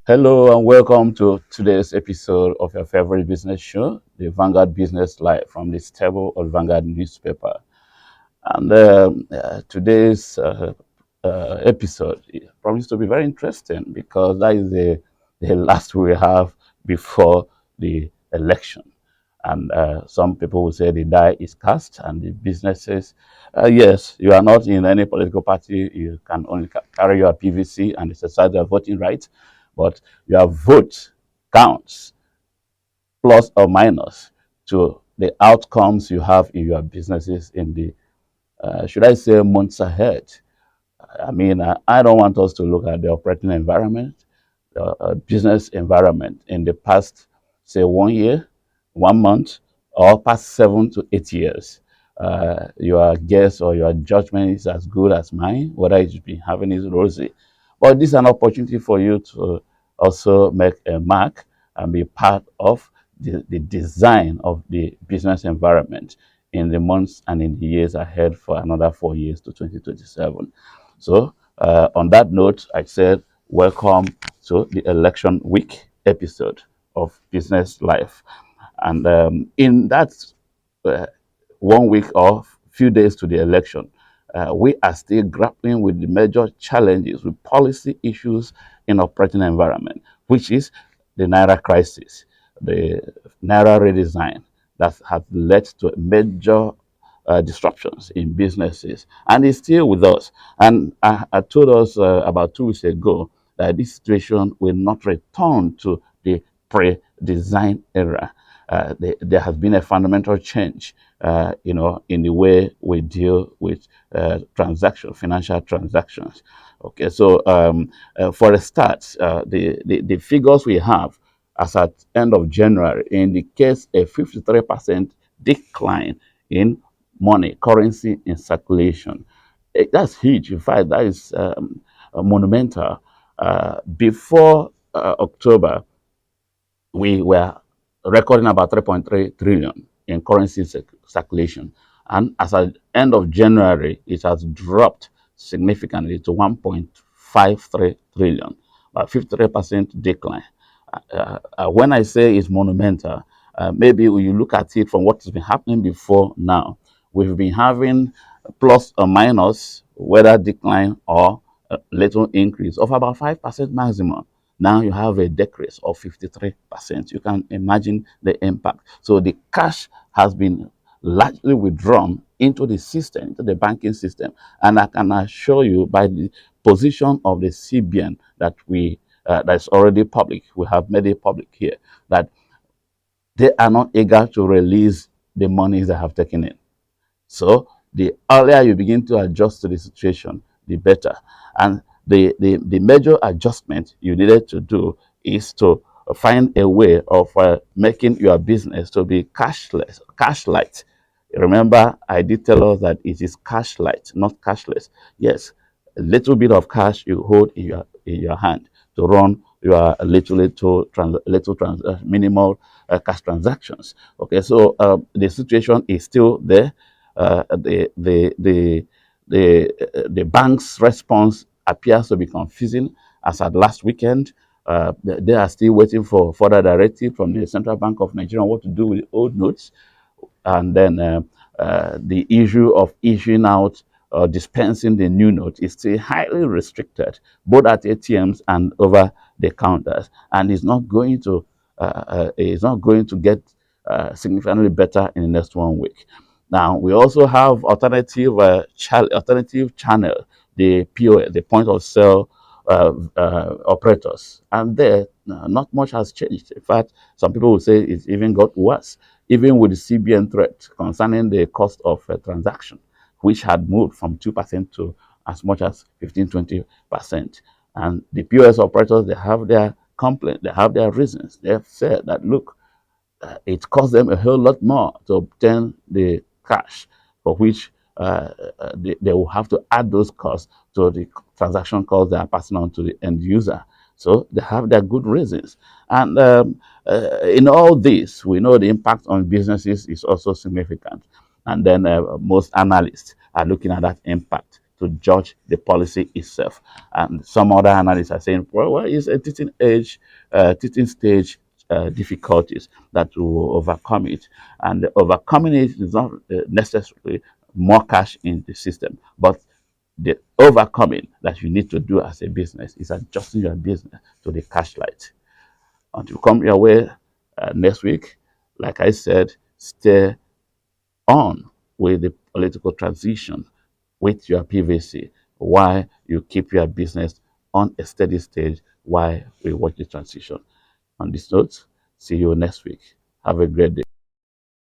Hello and welcome to today's episode of your favorite business show, the Vanguard Business Live from the stable of Vanguard newspaper. And today's episode promises to be very interesting because that is the last we have before the election. And some people will say the die is cast and the businesses, yes, you are not in any political party. You can only carry your PVC and exercise your voting rights, but your vote counts plus or minus to the outcomes you have in your businesses in the, should I say, months ahead. I don't want us to look at the operating environment, the business environment in the past, say, 1 year, 1 month, or past 7 to 8 years. Your guess or your judgment is as good as mine, whether it's been having is rosy. But this is an opportunity for you to also make a mark and be part of the design of the business environment in the months and in the years ahead for another 4 years to 2027. So, on that note, I said, welcome to the election week episode of Business Life. And in that uh, 1 week or few days to the election, we are still grappling with the major challenges with policy issues in operating environment, which is the Naira crisis, the Naira redesign that has led to major disruptions in businesses, and it's still with us. And I told us about 2 weeks ago that this situation will not return to the pre-design era. There has been a fundamental change, in the way we deal with financial transactions. Okay, so for a start, the figures we have as at end of January indicates a 53% decline in money, currency in circulation. That's huge. In fact, that is monumental. Before October, we were recording about 3.3 trillion in currency circulation. And as at end of January, it has dropped significantly to 1.53 trillion, about 53% decline. When I say it's monumental, maybe when you look at it from what has been happening before now, we've been having plus or minus, whether decline or a little increase of about 5% maximum. Now you have a decrease of 53%. You can imagine the impact. So the cash has been largely withdrawn into the system, into the banking system. And I can assure you by the position of the CBN that's already public, we have made it public here, that they are not eager to release the monies they have taken in. So the earlier you begin to adjust to the situation, the better. And the major adjustment you needed to do is to find a way of making your business to be cashless, cash light. Remember, I did tell us that it is cash light, not cashless. Yes, a little bit of cash you hold in your hand to run your minimal cash transactions. Okay, so the situation is still there. The bank's response appears to be confusing. As at last weekend, they are still waiting for further directive from the Central Bank of Nigeria on what to do with the old notes. And then the issue of issuing out or dispensing the new note is still highly restricted, both at ATMs and over the counters, and is not going to get significantly better in the next 1 week. Now we also have alternative channel, the POS, the point of sale operators, and there not much has changed. In fact, some people will say it's even got worse, even with the CBN threat concerning the cost of a transaction, which had moved from 2% to as much as 15-20%. And the POS operators, they have their complaint, they have their reasons. They have said that, look, it costs them a whole lot more to obtain the cash, for which they will have to add those costs to the transaction costs they are passing on to the end user. So they have their good reasons. And in all this, we know the impact on businesses is also significant. And then most analysts are looking at that impact to judge the policy itself. And some other analysts are saying, well, it's a teaching stage difficulties that will overcome it. And overcoming it is not necessarily more cash in the system, but the overcoming that you need to do as a business is adjusting your business to the cash light. Until you come your way next week, like I said, stay on with the political transition with your PVC while you keep your business on a steady stage while we watch the transition. On this note, see you next week. Have a great day.